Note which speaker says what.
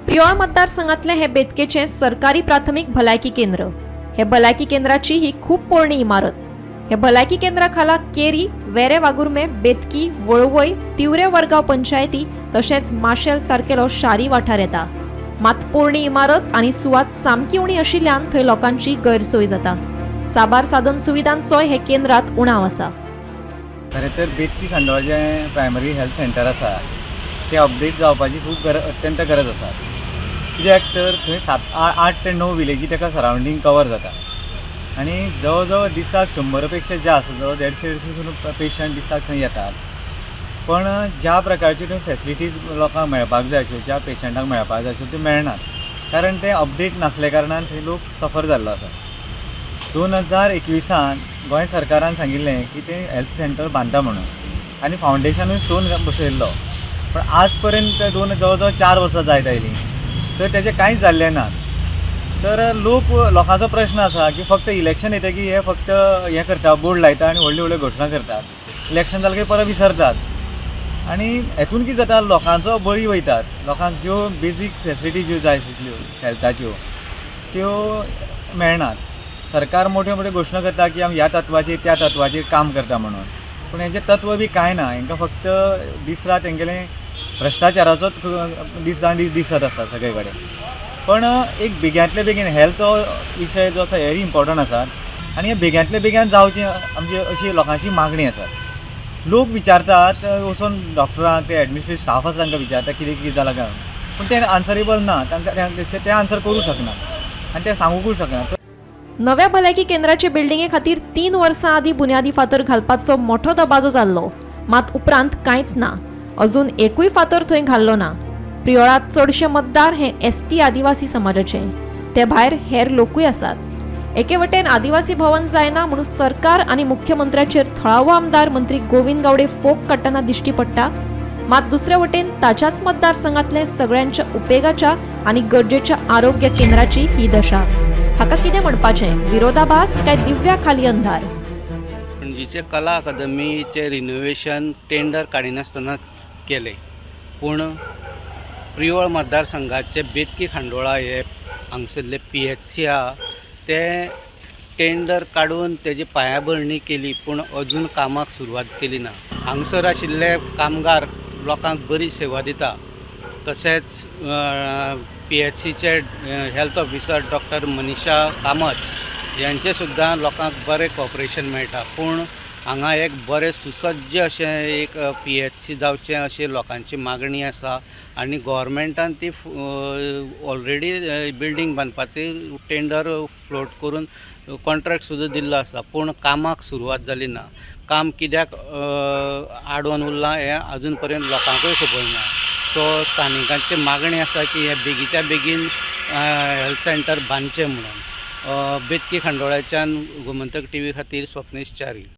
Speaker 1: प्रियोळ मतदारसंघातले हे बेतकेचे सरकारी प्राथमिक भलायकी केंद्र. हे भलायकी केंद्राची ही खूप पोरणी इमारत. हे भलायकी केंद्राखाला केरी, वेरे वागुर्मे, बेतकी, वळवय, तिवरे वरगाव पंचायती तशेंच माशेल सारकेलो शारी वाठार येता. मात पोरणी इमारत आणि सुवात सामकी उणी आशिल्ल्यान थंय लोकांची गैरसोय जाता. साबार साधन सुविधांचोय हे केंद्रात उणाव आसा.
Speaker 2: खरें तर बेतकी खांडोळा जें प्रायमरी हेल्थ सेंटर आसा तें अपडेट जावपाची खूब अत्यंत गरज आसा. कित्याक तर थंय 8 ते 9 विलेजी ताका सरावंडींग कवर जाता आनी जवळ जवळ दिसाक 100 पेक्षा जास्त जवळ 150-150 पेशंट दिसाक थंय येतात. पण ज्या प्रकारच्यो थंय फॅसिलिटीज लोकांक मेळपाक जाय आशिल्ल्यो, ज्या पेशंटांक मेळपाक जाय आशिल्ल्यो त्यो मेळनात. कारण ते अपडेट नासले कारणान थंय लोक सफर जाल्लो आसा. 2021 गोंय सरकारान सांगिल्लें की तें हेल्थ सेंटर बांदता म्हणून आनी फावंडेशनूय स्टोन बसयल्लो. पण आज पर्यंत जवळ जवळ 4 वर्सां जायत आयलीं तर तेजें कांयच जाल्लें ना. तर लोकांचो प्रश्न आसा की फक्त इलेक्शन येतकीर हे फक्त हें करता, बोर्ड लायता आनी व्हडल्यो व्हडल्यो घोशणा करतात. इलेक्शन जालें की परत विसरतात आनी हेतून कितें जाता, लोकांचो बळी वयतात. लोकांक ज्यो बेजीक फॅसिलिटी ज्यो जाय आशिल्ल्यो हेल्थाच्यो त्यो मेळनात. सरकार मोठ्यो मोठ्यो घोशणा करता की आमी ह्या तत्वाचेर त्या तत्वाचेर काम करता म्हणून, पूण हेजें तत्व बी कांय ना. हांकां फक्त दीस रात तेंगेलें भ्रश्टाचाराचोच दीस दिसत आसता सगळे कडेन. पण एक बेग्यांतले बेगीन हेल्थ हो विशय जो आसा हेरी इम्पॉर्टंट आसा आनी हे बेग्यांतले बेगीन जावचें आमची अशी लोकांची मागणी आसा. लोक विचारतात वचून डॉक्टरांक, ते एडमिनिस्ट्रेटिव्ह स्टाफ आसा तांकां विचारता कितें जालां काय, पूण ते आन्सरेबल ना. तांकां ते आन्सर करूंक शकना आनी ते सांगूंकूय शकना.
Speaker 1: नव्या भलायकी केंद्राचे बिल्डिंगे खातीर 3 वर्सां आदी बुन्यादी फातर घालपाचो मोठो दबाजो जाल्लो. मात उपरांत कांयच ना. अजून एकूय फातर थंय घाल्लो ना. प्रियोळात चडशे मतदार हे एसटी आदिवासी समाजाचे. ते भायर हेर लोकूय आसात. एके वटेन आदिवासी भवन जायना म्हणून सरकार आनी मुख्यमंत्र्याचेर थळावो आमदार मंत्री गोविंद गावडे फोग काडटना दिश्टी पडटा. मात दुसरे वटेन ताच्याच मतदारसंघातले सगळ्यांच्या उपेगाच्या आनी गरजेच्या आरोग्य केंद्राची ही दशा. हाका कितें म्हणपाचें? विरोधाभास काय दिव्या खाली अंधार?
Speaker 3: पणजीचे कला अकादमीचे रिनोवेशन टेंडर काडिनासतना केले, पूण प्रियोळ मतदारसंघाचे बेतकी खांडोळा हे हांगसरले PHC आहा ते टेंडर काडून तेजी पायाभरणी केली, पूण अजून कामाक सुरवात केली ना. हांगसर आशिल्ले कामगार लोकांक बरी सेवा दिता. तशेंच PHCचे health officer doctor Manisha Kamat यांचे सुद्दां लोकांक बरें कॉपरेशन मेळटा. पूण हांगा एक बरें सुसज्ज अशें एक PHC जावचें अशी लोकांची मागणी आसा आनी गव्हर्मेंटान ती ऑलरेडी बिल्डींग बांदपाची टेंडर फ्लोट करून कॉन्ट्रॅक्ट सुद्दां दिल्लो आसा, पूण कामाक सुरवात जाली ना. काम कित्याक आडोवन उरलां हें अजून पर्यंत लोकांकूय खबर ना. सो स्थानिकांची मागणी आसा की हे बेगीच्या बेगीन हेल्थ सेंटर बांदचें म्हणून. बेतकी खांडोळ्याच्यान गोमंतक TV खातीर स्वप्नेश च्यारी.